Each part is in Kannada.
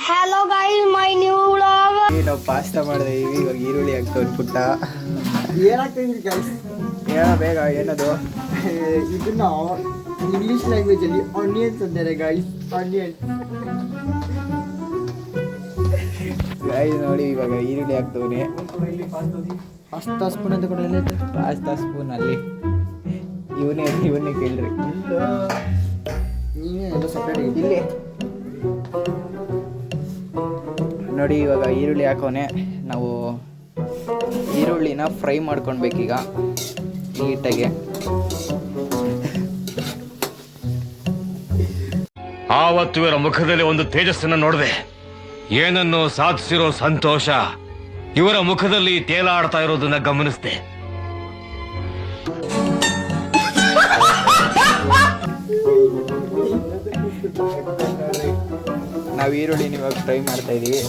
Hello guys, my new vlog. ನಾವು ಪಾಸ್ತಾ ಮಾಡಿದೆ ಇವಾಗ ಈರುಳ್ಳಿ ಹಾಕ್ತವ್ರು ಪುಟ್ಟ ಏನಾಗ್ತಿದೆ ಗೈಸ್ ಹೇಳ ಬೇಗ ಏನದು ಇದನ್ನ ಇಂಗ್ಲಿಷ್ ಲ್ಯಾಂಗ್ವೇಜ್ ಅಲ್ಲಿ ಆನಿಯನ್ಸ್ ಅಂತಾರೆ ಗೈಸ್ ಆನಿಯನ್ಸ್ ಗೈಸ್ ನೋಡಿ ಇವಾಗ ಈರುಳ್ಳಿ ಹಾಕ್ತವ್ನೆ ಪಾಸ್ತಾ ಸ್ಪೂನ್ ಅಂತ ಕೂಡ ಎಲ್ಲ ಪಾಸ್ತಾ ಸ್ಪೂನ್ ಅಲ್ಲಿ ಇವನ್ನೇ ಕೇಳ್ರಿ ನೀವೇ ಎಲ್ಲ ಸಪ್ರೇಟ್ ಇಲ್ಲಿ ನೋಡಿ ಇವಾಗ ಈರುಳ್ಳಿ ಹಾಕೋನೆ ನಾವು ಈರುಳ್ಳಿನ ಫ್ರೈ ಮಾಡ್ಕೊಳ್ಬೇಕೀಗ ನೀಟಾಗಿ ಆವತ್ತು ಇವರ ಮುಖದಲ್ಲಿ ಒಂದು ತೇಜಸ್ಸನ್ನು ನೋಡಿದೆ ಏನನ್ನು ಸಾಧಿಸಿರೋ ಸಂತೋಷ ಇವರ ಮುಖದಲ್ಲಿ ತೇಲಾಡ್ತಾ ಇರೋದನ್ನ ಗಮನಿಸಿದೆ. ನಾವು ಈರುಳ್ಳಿನ ಇವಾಗ ಫ್ರೈ ಮಾಡ್ತಾ ಇದೀವಿ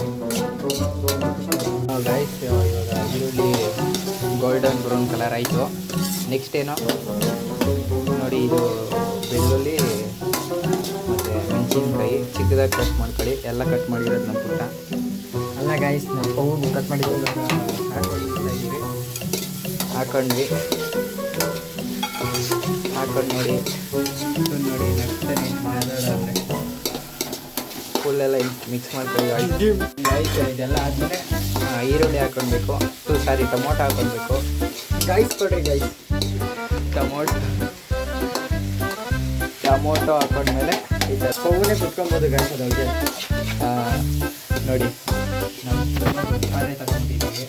ಗೈಸ್. ಇವಾಗ ಈರುಳ್ಳಿ ಗೋಲ್ಡನ್ ಬ್ರೌನ್ ಕಲರ್ ಆಯಿತು. ನೆಕ್ಸ್ಟ್ ಏನು ನೋಡಿ, ಇದು ಬೆಳ್ಳುಳ್ಳಿ ಮತ್ತು ಮೆಣಸಿನ್ಕಾಯಿ ಚಿಕ್ಕದಾಗಿ ಕಟ್ ಮಾಡ್ಕೊಳ್ಳಿ. ಎಲ್ಲ ಕಟ್ ಮಾಡಿರೋದು ನಮ್ಮ ಪುಟ್ಟ ಅಲ್ಲ ಗೈಸ್ ನಾವು ಪೌಡರ್ ಕಟ್ ಮಾಡಿದ್ದೀವಿ ಹಾಕೊಂಡ್ವಿ ನೋಡಿ ನೆಕ್ಸ್ಟ್ ಫುಲ್ಲೆಲ್ಲ ಮಿಕ್ಸ್ ಮಾಡ್ಕೊಳ್ಳಿ ಗೈಸ್. ಇದೆಲ್ಲ ಆದಮೇಲೆ ಈರುಳ್ಳಿ ಹಾಕ್ಕೊಳ್ಬೇಕು, ಟೊಮೊಟೊ ಹಾಕ್ಕೊಳ್ಬೇಕು ಗೈಸ್. ಕೊಡ್ರಿ ಗೈಸ್, ಟೊಮೊಟೊ ಹಾಕೊಂಡ್ಮೇಲೆ ಪೌಡರ್ನೇ ಕುತ್ಕೊಬೋದು ಗೈಸ್. ಅದಾಗೆ ನೋಡಿ ನಾವು ತಗೊಂಡಿದ್ದೀವಿ.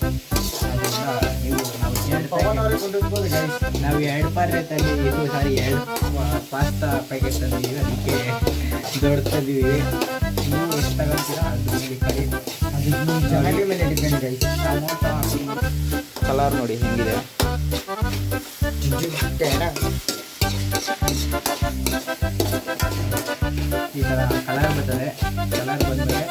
ನಾವು 2 ಪಾತ್ರೆಯಲ್ಲಿ ಎರಡು ಪಾಸ್ತಾ ಪ್ಯಾಕೆಟ್ ತಂದಿದ್ದೀವಿ, ಅದಕ್ಕೆ ದೊಡ್ಡ ತಂದಿದ್ದೀವಿ. ನೀವು ಎಷ್ಟು ತಗೊಳ್ತೀರಾ ಅದು ನೋಡಿ ಕರಿ. ಅದು ಜೊಮ್ಯಾಟೊ ಮೇಲೆ ಡಿಪೆಂಡ್ ಗೈಸ್. ಟೊಮೊಟೊ ಹಾಕಿ ಕಲರ್ ನೋಡಿ ಹೆಂಗಿದೆ. ಈ ಥರ ಕಲರ್ ಬರ್ತದೆ. ಕಲರ್ ಬಂದಮೇಲೆ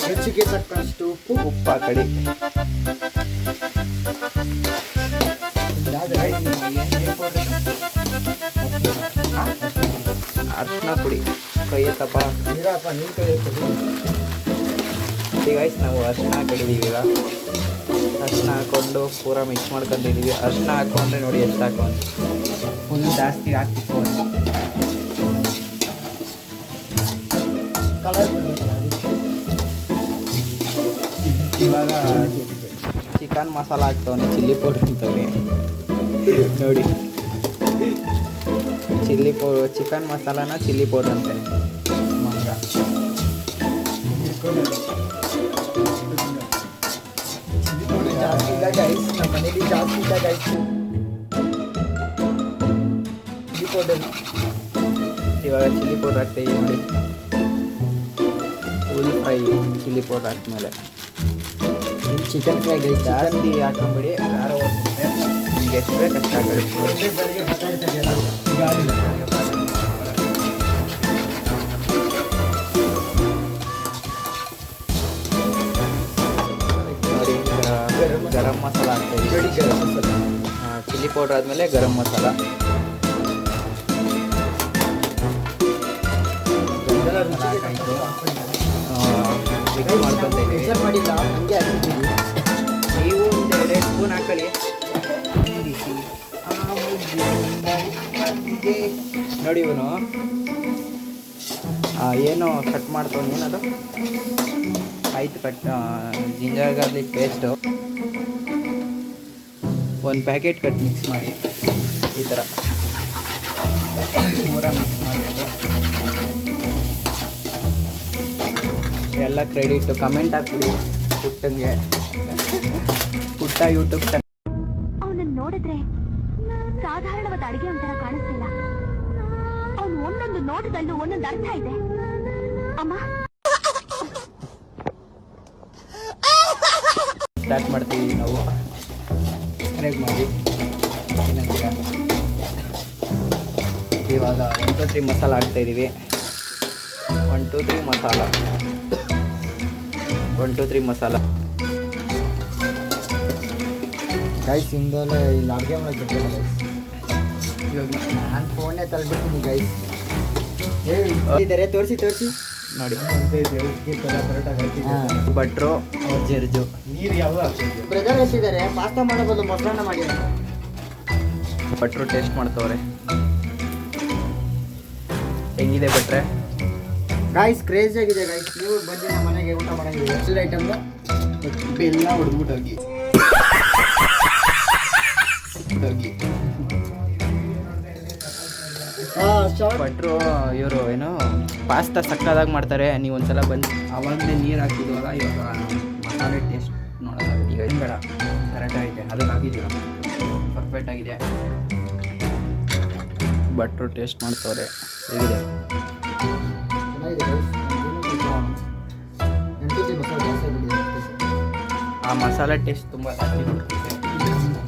ರುಚಿಗೆ ತಕ್ಕಷ್ಟು ಉಪ್ಪು ಹಾಕಡಿ. ಅರ್ಶಿನ ಪುಡಿ ಕೈ ಎತ್ತಪ್ಪ. ನೀರಪ್ಪ ನೀರು ಕೈ ಈಗ ನಾವು ಅರ್ಶಿನ ಹಾಕಿದ್ದೀವಿ. ಈಗ ಅರ್ಶಿನ ಹಾಕ್ಕೊಂಡು ಪೂರ ಮಿಕ್ಸ್ ಮಾಡ್ಕೊಂಡಿದ್ದೀವಿ. ಅರ್ಶಿನ ಹಾಕೊಂಡ್ರೆ ನೋಡಿ ಎಷ್ಟು ಹಾಕೊಂಡು ಫುಲ್ ಜಾಸ್ತಿ ಹಾಕ್ತಿತ್ತು. ಇವಾಗ ಚಿಕನ್ ಮಸಾಲ ಹಾಕ್ತವನೆ, ಚಿಲ್ಲಿ ಪೌಡ್ರ್ ಅಂತವನೆ ನೋಡಿ. ಚಿಕನ್ ಮಸಾಲಾನ ಚಿಲ್ಲಿ ಪೌಡ್ರ್ ಅಂತಾನೆ. ಜಾಸ್ತಿ ಇಲ್ಲ ಗೈಸ್, ನಮ್ಮ ಮನೇಲಿ ಜಾಸ್ತಿ ಇಲ್ಲ ಗೈಸ್. ಚಿಲ್ಲಿ ಪೌಡರ್ ಇವಾಗ ಚಿಲ್ಲಿ ಪೌಡ್ರ್ ಹಾಕ್ತೀವಿ ನೋಡಿ. ಫುಲ್ ಫ್ರೈ ಚಿಲ್ಲಿ ಪೌಡ್ರ್ ಹಾಕ್ಮೇಲೆ ಚಿಕನ್ ಫ್ರೈ ಗೈಸ್. ಜಾಸ್ತಿ ಹಾಕೊಂಬಿಡಿ, ಖಾರ ಹೋಗ್ತದೆ. ನಿಮ್ಗೆ ಎಷ್ಟು ಬೇಕು ಅಷ್ಟು ಹಾಕಿ. ನೋಡಿ ಗರಂ ಮಸಾಲ ಹಾಕ್ತೀವಿ. ಚಿಲ್ಲಿ ಪೌಡ್ರ್ ಆದಮೇಲೆ ಗರಂ ಮಸಾಲ. ಮಿಕ್ಸ್ ಮಾಡ್ಕೊತಾ ಇದ್ದೀವಿ. ಮಾಡಿಲ್ಲ ಹಂಗೆ ಹಾಕಿದ್ದೀವಿ. ನೀವು ಒಂದು 2 ಸ್ಪೂನ್ ಹಾಕೊಳ್ಳಿ. ನೋಡಿ ಇವನು ಏನು ಕಟ್ ಮಾಡ್ಕೊಂಡು ಏನದು ಆಯ್ತು. Ginger garlic paste 1 packet mix ಮಾಡಿ ಈ ಥರ ಪೂರ ಮಿಕ್ಸ್ ಮಾಡಬೇಕು. ಎಲ್ಲ ಕ್ರೆಡಿಟ್ ಕಮೆಂಟ್ ಹಾಕ್ಬಿಡಿ ಪುಟ್ಟಂಗೆ. ಪುಟ್ಟ ಯೂಟ್ಯೂಬ್ ಅವನನ್ನು ನೋಡಿದ್ರೆ ಸಾಧಾರಣವಾದ ಅಡಿಗೆ ಒಂಥರ ಕಾಣಿಸ್ತಿಲ್ಲ. ಅವನು ಒಂದೊಂದು ನೋಟದಲ್ಲೂ ಒಂದೊಂದು ಅರ್ಥ ಇದೆ. ಅಮ್ಮ ಸ್ಟಾರ್ಟ್ ಮಾಡ್ತೀವಿ ನಾವು. ಸರಿಯಾಗಿ ಮಾಡಿ ನಂತರ ಇವಾಗ 1 2 3 ಮಸಾಲ ಹಾಕ್ತಾಯಿದ್ದೀವಿ. 1 2 3 ಮಸಾಲ 1 2 3 ಮಸಾಲ ಗೈಸ್. ಹಿಂದೆಲ್ಲ ಇಲ್ಲಿ ಅಡುಗೆ ಮಾಡೋಕ್ಕೆ ಗೈಸ್. ಇವಾಗ ನಾನು ಫೋನೇ ತಲೆಬಿಡ್ತೀನಿ ಗೈಸ್. ಇದ್ದಾರೆ ತೋರಿಸಿ ನೋಡಿ ಭಟ್ರು ಜರ್ಜು. ಬ್ರದರ್ ಎಷ್ಟಿದ್ದಾರೆ ಪಾಸ್ತಾ ಮಾಡಬಹುದು ಮೊಸರನ್ನ ಮಾಡಿ ಭಟ್ರು ಟೇಸ್ಟ್ ಮಾಡ್ತವ್ರೆ. ಹೆಂಗಿದೆ ಭಟ್ರೆ? ಗಾಯ್ಸ್ ಕ್ರೇಜಿ ಆಗಿದೆ ಗಾಯ್ಸ್. ನೀವು ಬಂದು ನಮ್ಮ ಮನೆಗೆ ಊಟ ಮಾಡಂಗಿದೆ. ಎಷ್ಟು ಐಟಮ್ ಬೆಲ್ಲ ಹೊಡೆದ್ಬಿಟ್ಟೋಗಿ ಭಟ್ರು ಇವರು ಏನು ಪಾಸ್ತಾ ಸಕ್ಕದಾಗಿ ಮಾಡ್ತಾರೆ. ನೀವು ಒಂದ್ಸಲ ಬಂದು ಆವಾಗಲೇ ನೀರು ಹಾಕಿದ್ವಲ್ಲ, ಇವಾಗ ಮಸಾಲೆ ಟೇಸ್ಟ್ ನೋಡೋಣ. ಈಗ ಏನು ಬೇಡ, ಕರೆಕ್ಟಾಗಿದೆ, ಅದಕ್ಕೆ ಹಾಕಿದ್ದೀವಿ, ಪರ್ಫೆಕ್ಟ್ ಆಗಿದೆ. ಭಟ್ರು ಟೇಸ್ಟ್ ಮಾಡ್ತವ್ರೆ. ಹೇಗಿದೆ? ಆ ಮಸಾಲೆ ಟೇಸ್ಟ್ ತುಂಬ ಜಾಸ್ತಿ ಬರ್ತದೆ.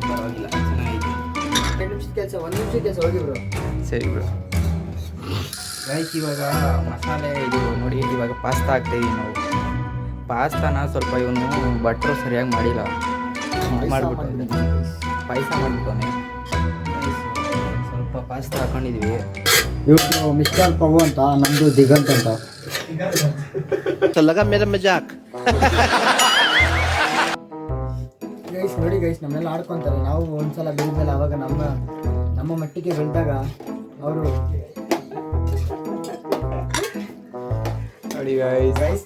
ಪರವಾಗಿಲ್ಲ, ಚೆನ್ನಾಗಿದೆ. 2 ನಿಮಿಷದ ಕೆಲಸ 1 ನಿಮಿಷದ ಕೆಲಸ ಹೋಗಿ ಬ್ರೋ. ಸರಿ ಬಿಡು ಗೈಸ್. ಇವಾಗ ಮಸಾಲೆ ಇದು ನೋಡಿ, ಇವಾಗ ಪಾಸ್ತಾ ಹಾಕ್ತಾಯಿದ್ದೀವಿ ನಾವು. ಪಾಸ್ತಾನ ಸ್ವಲ್ಪ ಇವನು ಭಟ್ರು ಸರಿಯಾಗಿ ಮಾಡಿಲ್ಲ, ಮಾಡಿಬಿಟ್ಟು ಪಾಯಸ ಮಾಡಿಬಿಟ್ಟವನೆ. ಸ್ವಲ್ಪ ಪಾಸ್ತಾ ಹಾಕೊಂಡಿದ್ದೀವಿ. ಇವ್ರು ಮಿಸ್ಟರ್ ಪವು ಅಂತ, ನಮ್ದು ದಿಗಂತ್ ಅಂತ. ಲಗ ಮೇರ ಮಜಾಕ್. ಗೈಸ್ ನೋಡಿ ಗೈಸ್, ನಮ್ಮೆಲ್ಲ ಆಡ್ಕೊಂತಾರೆ. ನಾವು ಒಂದ್ಸಲ ಬೆಳೆದ್ಮೇಲೆ ಅವಾಗ ನಮ್ಮ ಮಟ್ಟಿಗೆ ಬೆಳೆದಾಗ ಅವರು ನೋಡಿ ಗೈಸ್. ಗೈಸ್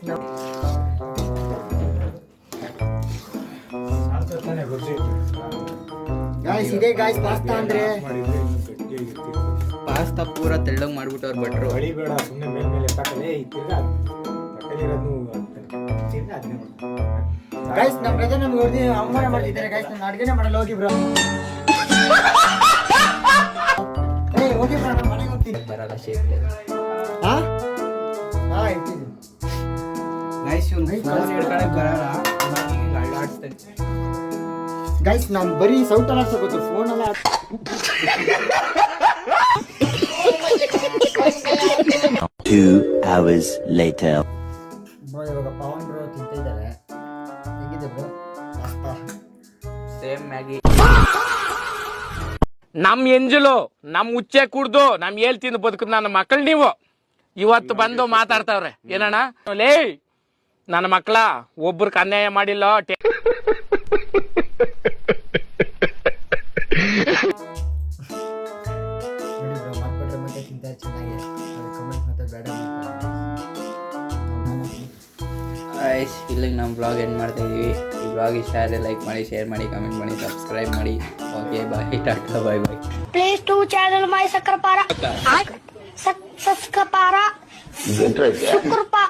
ಗಾಯ್ಸ್ ಇದೇ ಗಾಯ್ಸ್ ಪಾಸ್ತಾ ಅಂದ್ರೆ. ಪಾಸ್ತಾ ಪೂರ ತೆಳ್ಳಗೆ ಮಾಡ್ಬಿಟ್ಟವ್ರು ಭಟ್ರು. ಗೈಸ್ ನಮ್ಮ ಬ್ರದರ್ ನಮ್ಗೆ ಹೊಡೆದು ಅವಮಾನ ಮಾಡ್ತಿದ್ದಾರೆ ಗೈಸ್. ನಾನು ಅಡುಗೆನೇ ಮಾಡಲ್ಲ, ಹೋಗಿ ಬ್ರೋ. ಹೋಗಿ ಬ್ರೋ, ನಾನು ಮನೆಗೆ ಹೋಗ್ತೀನಿ. ಬರಲ್ಲ ಶೇಪ್ ಇರ್ತೀನಿ ಗೈಸ್. ಇವ್ನು ಫೋನ್ ಹಿಡ್ಕೊಳಕ್ ಬರಲ್ಲ, ಅಳ್ಳಾಡ್ತಾನೆ. ಗೈಸ್ ನಾನು ಬರೀ ಸೌಟ್ ಅಲ್ಲ ಗೊತ್ತು, ಫೋನ್ ಅಲ್ಲ. ಬ್ರೋ ಇವಾಗ ಪವನ್ ಬ್ರೋ ತಿಂತ ಇದ್ದಾರೆ. ಹೇಗಿದೆ ಬ್ರೋ ಪಾಸ್ತಾ? Same Maggi. ನಮ್ ಎಂಜಲು ನಮ್ ಉಚ್ಚೆ ಕುಡ್ದು ನಮ್ ಹೇಳ್ತಿಂದು ಬದುಕುದು ನನ್ನ ಮಕ್ಕಳು ನೀವು ಇವತ್ತು ಬಂದು ಮಾತಾಡ್ತಾವ್ರೆ. ಏನಣ್ಣ ಲೇ, ನನ್ನ ಮಕ್ಕಳ ಒಬ್ರಿಗೆ ಅನ್ಯಾಯ ಮಾಡಿಲ್ಲ. ನೋಡಿ ಬ್ರೋ, ಮಾಡ್ಕೊಟ್ರೆ ಮತ್ತೆ ತಿಂತಾರೆ ಚೆನ್ನಾಗಿ. ಕಮೆಂಟ್ ಮತ್ತೆ ಬೇಡ ಗೈಸ್, ಇಲ್ಲಿಗೆ ನಮ್ಮ ಬ್ಲಾಗ್ ಎಂಡ್ ಮಾಡ್ತಾ ಇದೀವಿ. ಈ ಬ್ಲಾಗ್ ಇಷ್ಟ ಆದರೆ ಲೈಕ್ ಮಾಡಿ, ಶೇರ್ ಮಾಡಿ, ಕಮೆಂಟ್ ಮಾಡಿ, ಸಬ್ಸ್ಕ್ರೈಬ್ ಮಾಡಿ. Okay bye, tata, bye bye. Please to channel my Sakrapara. Sakrapara. Sakrapa.